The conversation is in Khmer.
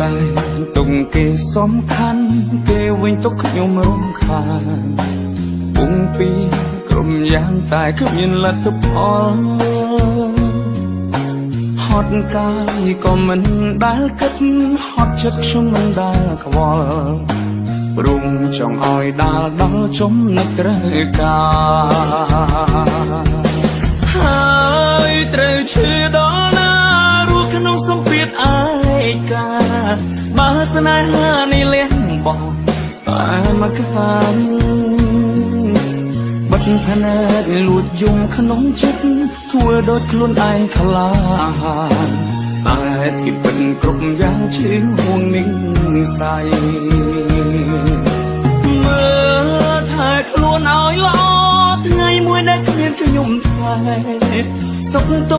តែទុំគេសំខាន់គេវិញទុកខ្ញុំរំខានពុំពីក្រុមយ៉ាងតែគ្មានលទ្ធផលហត់កាយក៏មិនដែលគិតហត់ចិត្តខ្ញុំមិនដែលខ្វល់ព្រមចង់ឲ្យដាល់ដល់ចំណឹកត្រូវការហើយត្រូវឈឺដល់ណារស់ក្នុងសម្ពាធឯកាបើស្នេហានេះលះបង់តែមកខាងបិទភ្នែកលួចយំក្នុងចិត្តធ្វើដូចខ្លួនឯងខ្លាហានតែទីពិតគ្រប់យ៉ាងឈឺហួងនឹងស័យមើលថែខ្លួនឲ្យល្អថ្ងៃមួយដែលគ្មានខ្ញុំថែសុខ